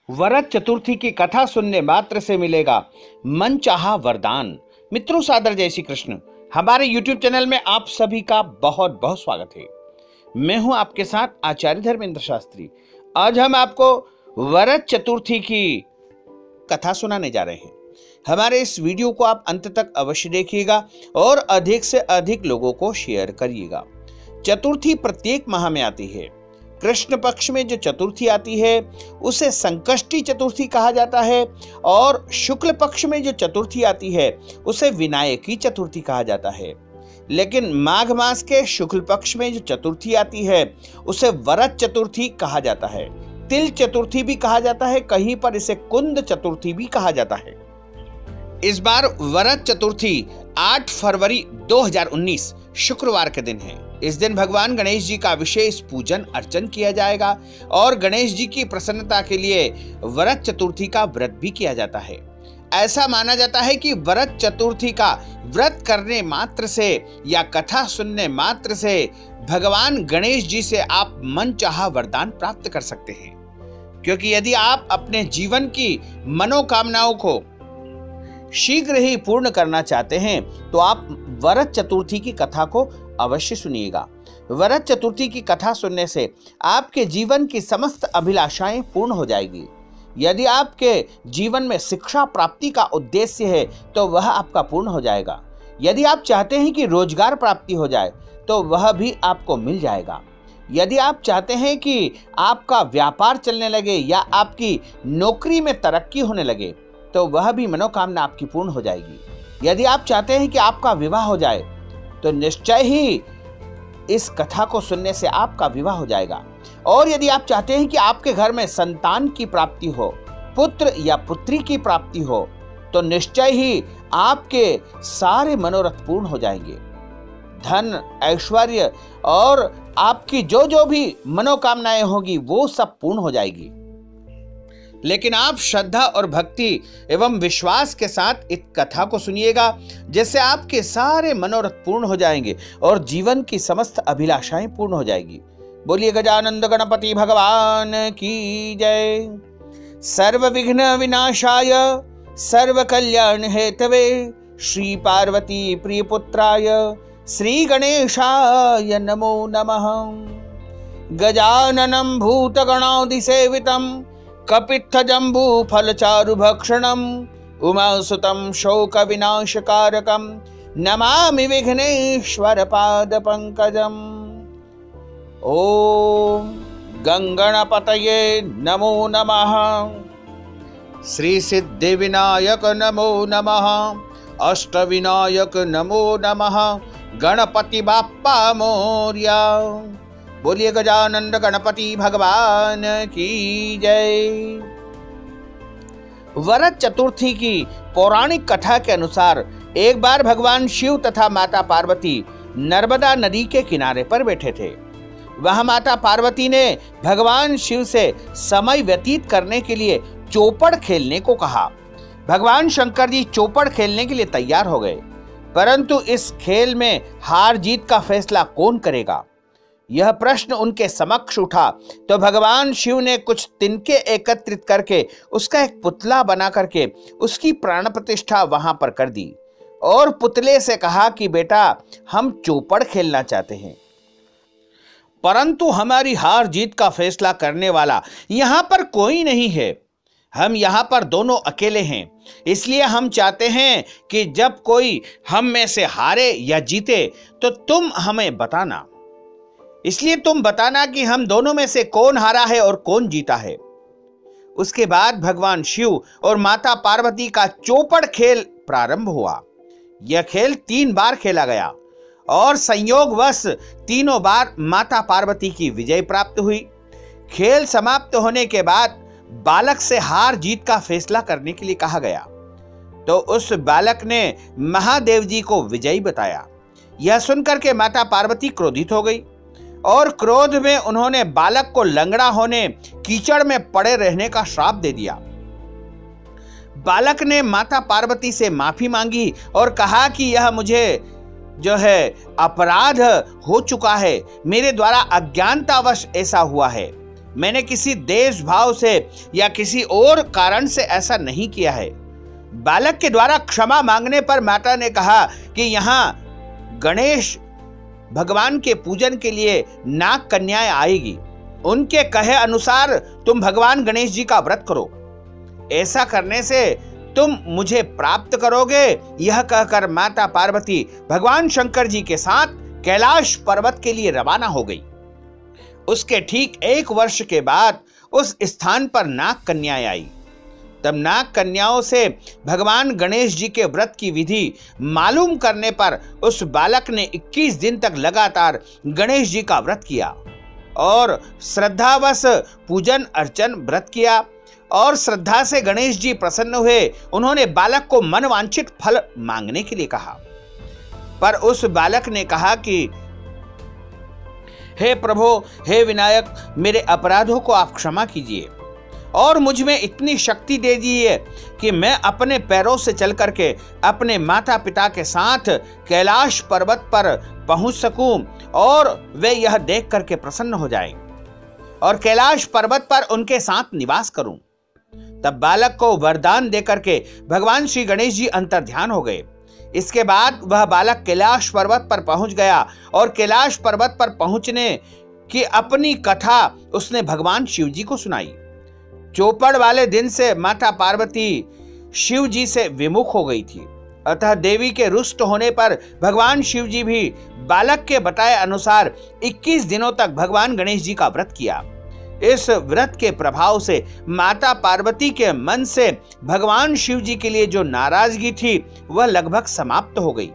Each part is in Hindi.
वरद चतुर्थी की कथा सुनने मात्र से मिलेगा मनचाहा वरदान। मित्रों, सादर जय श्री कृष्ण। हमारे YouTube चैनल में आप सभी का बहुत बहुत स्वागत है। मैं हूं आपके साथ आचार्य धर्मेंद्र शास्त्री। आज हम आपको वरद चतुर्थी की कथा सुनाने जा रहे हैं। हमारे इस वीडियो को आप अंत तक अवश्य देखिएगा और अधिक से अधिक लोगों को शेयर करिएगा। चतुर्थी प्रत्येक माह में आती है। कृष्ण पक्ष में जो चतुर्थी आती है उसे संकष्टी चतुर्थी कहा जाता है और शुक्ल पक्ष में जो चतुर्थी आती है उसे विनायकी चतुर्थी कहा जाता है। लेकिन माघ मास के शुक्ल पक्ष में जो चतुर्थी आती है उसे वरद चतुर्थी कहा जाता है। तिल चतुर्थी भी कहा जाता है, कहीं पर इसे कुंद चतुर्थी भी कहा जाता है। इस बार वरद चतुर्थी 8 फरवरी 2019 शुक्रवार के दिन है। इस दिन भगवान गणेश जी का विशेष पूजन अर्चन किया जाएगा और गणेश जी की प्रसन्नता के लिए वरद चतुर्थी का व्रत भी किया जाता है। ऐसा माना जाता है कि वरद चतुर्थी का व्रत करने मात्र से या कथा सुनने मात्र से भगवान गणेश जी से आप मनचाहा वरदान प्राप्त कर सकते हैं। क्योंकि यदि आप अपने जीवन की मनोकामनाओं को शीघ्र ही पूर्ण करना चाहते हैं तो आप वरद चतुर्थी की कथा को अवश्य सुनिएगा। वरद चतुर्थी की कथा सुनने से आपके जीवन की समस्त अभिलाषाएं पूर्ण हो जाएगी। यदि आपके जीवन में शिक्षा प्राप्ति का उद्देश्य है तो वह आपका पूर्ण हो जाएगा। यदि आप चाहते हैं कि रोजगार प्राप्ति हो जाए तो वह भी आपको मिल जाएगा। यदि आप चाहते हैं कि आपका व्यापार चलने लगे या आपकी नौकरी में तरक्की होने लगे तो वह भी मनोकामना आपकी पूर्ण हो जाएगी। यदि आप चाहते हैं कि आपका विवाह हो जाए तो निश्चय ही इस कथा को सुनने से आपका विवाह हो जाएगा। और यदि आप चाहते हैं कि आपके घर में संतान की प्राप्ति हो, पुत्र या पुत्री की प्राप्ति हो, तो निश्चय ही आपके सारे मनोरथ पूर्ण हो जाएंगे। धन, ऐश्वर्य और आपकी जो भी मनोकामनाएं होगी वो सब पूर्ण हो जाएगी। लेकिन आप श्रद्धा और भक्ति एवं विश्वास के साथ इस कथा को सुनिएगा, जिससे आपके सारे मनोरथ पूर्ण हो जाएंगे और जीवन की समस्त अभिलाषाएं पूर्ण हो जाएगी। बोलिए गजानंद गणपति भगवान की जय। सर्व विघ्न विनाशाय सर्व कल्याण हेतवे श्री पार्वती प्रिय पुत्राय श्री गणेशाय नमो नमः। गजाननं भूतगणादि सेवितं कपित्थ जम्बू फलचारु भक्षणम उमासुतं शोक विनाशकारकं नमामि विघ्नेश्वर पाद पंकजम। ओम गंगणपतये नमो नमः। श्री सिद्धि विनायक नमो नमः। अष्टविनायक नमो नमः। गणपति बाप्पा मोरया। बोलिए गजानंद गणपति भगवान की जय। वरद चतुर्थी की पौराणिक कथा के अनुसार एक बार भगवान शिव तथा माता पार्वती नर्मदा नदी के किनारे पर बैठे थे। वहां माता पार्वती ने भगवान शिव से समय व्यतीत करने के लिए चौपड़ खेलने को कहा। भगवान शंकर जी चौपड़ खेलने के लिए तैयार हो गए, परंतु इस खेल में हार जीत का फैसला कौन करेगा, यह प्रश्न उनके समक्ष उठा। तो भगवान शिव ने कुछ तिनके एकत्रित करके उसका एक पुतला बना करके उसकी प्राण प्रतिष्ठा वहां पर कर दी और पुतले से कहा कि बेटा, हम चौपड़ खेलना चाहते हैं, परंतु हमारी हार जीत का फैसला करने वाला यहां पर कोई नहीं है। हम यहां पर दोनों अकेले हैं, इसलिए हम चाहते हैं कि जब कोई हम में से हारे या जीते तो तुम हमें बताना। इसलिए तुम बताना कि हम दोनों में से कौन हारा है और कौन जीता है। उसके बाद भगवान शिव और माता पार्वती का चौपड़ खेल प्रारंभ हुआ। यह खेल 3 बार खेला गया और संयोगवश तीनों बार माता पार्वती की विजय प्राप्त हुई। खेल समाप्त होने के बाद बालक से हार जीत का फैसला करने के लिए कहा गया, तो उस बालक ने महादेव जी को विजयी बताया। यह सुनकर के माता पार्वती क्रोधित हो गई और क्रोध में उन्होंने बालक को लंगड़ा होने, कीचड़ में पड़े रहने का श्राप दे दिया। बालक ने माता पार्वती से माफी मांगी और कहा कि यह मुझे जो है अपराध हो चुका है, मेरे द्वारा अज्ञानतावश ऐसा हुआ है। मैंने किसी देश भाव से या किसी और कारण से ऐसा नहीं किया है। बालक के द्वारा क्षमा मांगने पर माता ने कहा कि यहाँ गणेश भगवान के पूजन के लिए नाग कन्याएं आएगी। उनके कहे अनुसार तुम भगवान गणेश जी का व्रत करो। ऐसा करने से तुम मुझे प्राप्त करोगे। यह कहकर माता पार्वती भगवान शंकर जी के साथ कैलाश पर्वत के लिए रवाना हो गई। उसके ठीक 1 वर्ष के बाद उस स्थान पर नाग कन्याएं आई। तब नाग कन्याओं से भगवान गणेश जी के व्रत की विधि मालूम करने पर उस बालक ने 21 दिन तक लगातार गणेश जी का व्रत किया और श्रद्धावश पूजन अर्चन व्रत किया और श्रद्धा से गणेश जी प्रसन्न हुए। उन्होंने बालक को मनवांछित फल मांगने के लिए कहा, पर उस बालक ने कहा कि हे प्रभु, हे विनायक, मेरे अपराधों को आप क्षमा कीजिए और मुझ में इतनी शक्ति दे दीजिए कि मैं अपने पैरों से चल करके अपने माता पिता के साथ कैलाश पर्वत पर पहुंच सकूं और वे यह देख करके प्रसन्न हो जाएं और कैलाश पर्वत पर उनके साथ निवास करूं। तब बालक को वरदान देकर के भगवान श्री गणेश जी अंतर्ध्यान हो गए। इसके बाद वह बालक कैलाश पर्वत पर पहुंच गया और कैलाश पर्वत पर पहुंचने की अपनी कथा उसने भगवान शिव जी को सुनाई। चौपड़ वाले दिन से माता पार्वती शिव जी से विमुख हो गई थी, अतः देवी के रुष्ट होने पर भगवान शिव जी भी बालक के बताए अनुसार 21 दिनों तक भगवान गणेश जी का व्रत किया। इस व्रत के प्रभाव से माता पार्वती के मन से भगवान शिव जी के लिए जो नाराजगी थी वह लगभग समाप्त हो गई।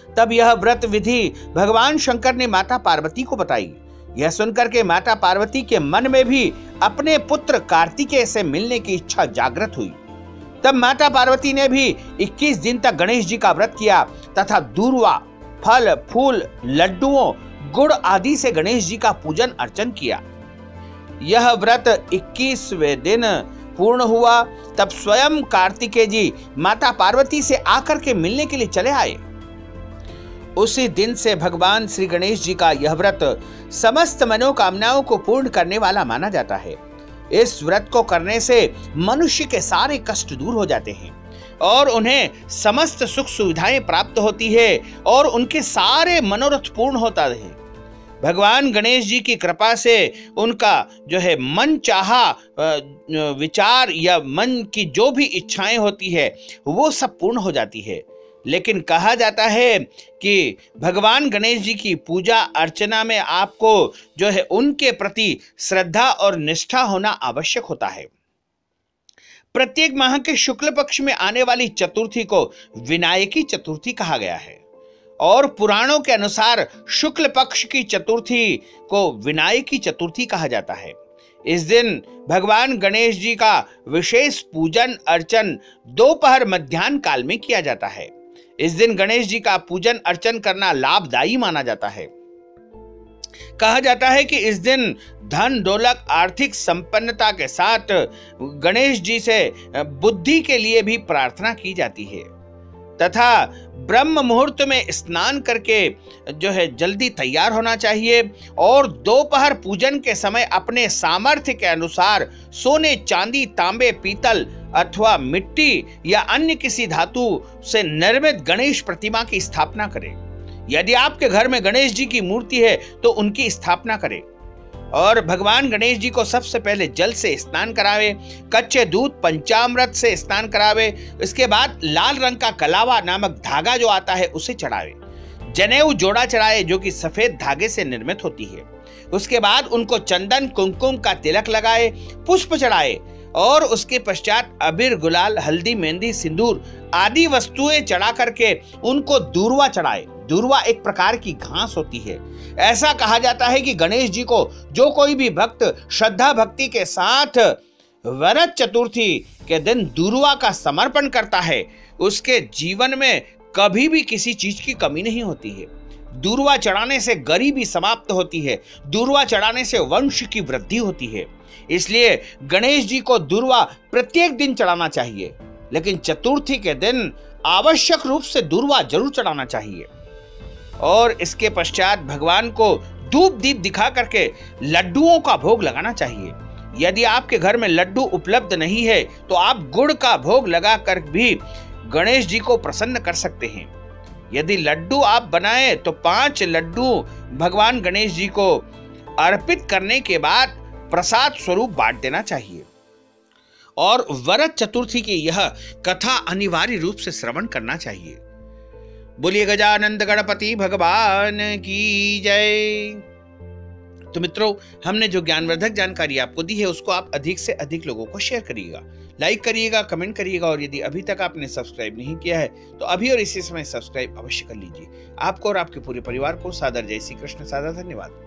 तब यह व्रत विधि भगवान शंकर ने माता पार्वती को बताई। यह सुनकर के माता पार्वती के मन में भी अपने पुत्र कार्तिकेय से मिलने की इच्छा जागृत हुई। तब माता पार्वती ने भी 21 दिन तक गणेश जी का व्रत किया तथा दूर्वा, फल, फूल, लड्डुओं, गुड़ आदि से गणेश जी का पूजन अर्चन किया। यह व्रत 21वें दिन पूर्ण हुआ। तब स्वयं कार्तिकेय जी माता पार्वती से आकर के मिलने के लिए चले आए। उसी दिन से भगवान श्री गणेश जी का यह व्रत समस्त मनोकामनाओं को पूर्ण करने वाला माना जाता है। इस व्रत को करने से मनुष्य के सारे कष्ट दूर हो जाते हैं और उन्हें समस्त सुख सुविधाएं प्राप्त होती है और उनके सारे मनोरथ पूर्ण होता है। भगवान गणेश जी की कृपा से उनका जो है मन चाहा विचार या मन की जो भी इच्छाएं होती है वो सब पूर्ण हो जाती है। लेकिन कहा जाता है कि भगवान गणेश जी की पूजा अर्चना में आपको जो है उनके प्रति श्रद्धा और निष्ठा होना आवश्यक होता है। प्रत्येक माह के शुक्ल पक्ष में आने वाली चतुर्थी को विनायकी चतुर्थी कहा गया है और पुराणों के अनुसार शुक्ल पक्ष की चतुर्थी को विनायकी चतुर्थी कहा जाता है। इस दिन भगवान गणेश जी का विशेष पूजन अर्चन दोपहर मध्याह्न काल में किया जाता है। इस दिन गणेश जी का पूजन अर्चन करना लाभदायी माना जाता है। कहा जाता है कि इस दिन धन दौलत आर्थिक संपन्नता के साथ गणेश जी से बुद्धि के लिए भी प्रार्थना की जाती है तथा ब्रह्म मुहूर्त में स्नान करके जो है जल्दी तैयार होना चाहिए और दोपहर पूजन के समय अपने सामर्थ्य के अनुसार सोने, चांदी, तांबे, पीतल अथवा मिट्टी या अन्य किसी धातु से निर्मित गणेश प्रतिमा की स्थापना करें। यदि आपके घर में गणेश जी की मूर्ति है तो उनकी स्थापना करें और भगवान गणेश जी को सबसे पहले जल से स्नान करावे, कच्चे दूध पंचामृत से स्नान करावे। इसके बाद लाल रंग का कलावा नामक धागा जो आता है उसे चढ़ावे, जनेऊ जोड़ा चढ़ाए जो कि सफेद धागे से निर्मित होती है। उसके बाद उनको चंदन कुमकुम का तिलक लगाए, पुष्प चढ़ाए और उसके पश्चात अबीर, गुलाल, हल्दी, मेहंदी, सिंदूर आदि वस्तुएं चढ़ा करके उनको दूर्वा चढ़ाए। दूर्वा एक प्रकार की घास होती है। ऐसा कहा जाता है कि गणेश जी को जो कोई भी भक्त श्रद्धा भक्ति के साथ वरद चतुर्थी के दिन दूर्वा का समर्पण करता है उसके जीवन में कभी भी किसी चीज की कमी नहीं होती है। दूर्वा चढ़ाने से गरीबी समाप्त होती है, दूर्वा चढ़ाने से वंश की वृद्धि होती है। इसलिए गणेश जी को दूर्वा प्रत्येक दिन चढ़ाना चाहिए, लेकिन चतुर्थी के दिन आवश्यक रूप से दूर्वा जरूर चढ़ाना चाहिए। और इसके पश्चात भगवान को धूप दीप दिखा करके लड्डुओं का भोग लगाना चाहिए। यदि आपके घर में लड्डू उपलब्ध नहीं है तो आप गुड़ का भोग लगा कर भी गणेश जी को प्रसन्न कर सकते हैं। यदि लड्डू आप बनाए तो 5 लड्डू भगवान गणेश जी को अर्पित करने के बाद प्रसाद स्वरूप बांट देना चाहिए। और वरद चतुर्थी की यह कथा अनिवार्य रूप से श्रवण करना चाहिए। बोलिए गजानंद गणपति भगवान की जय। तो मित्रों, हमने जो ज्ञानवर्धक जानकारी आपको दी है उसको आप अधिक से अधिक लोगों को शेयर करिएगा, लाइक करिएगा, कमेंट करिएगा, और यदि अभी तक आपने सब्सक्राइब नहीं किया है तो अभी और इसी समय सब्सक्राइब अवश्य कर लीजिए। आपको और आपके पूरे परिवार को सादर जय श्री कृष्ण, सादर धन्यवाद।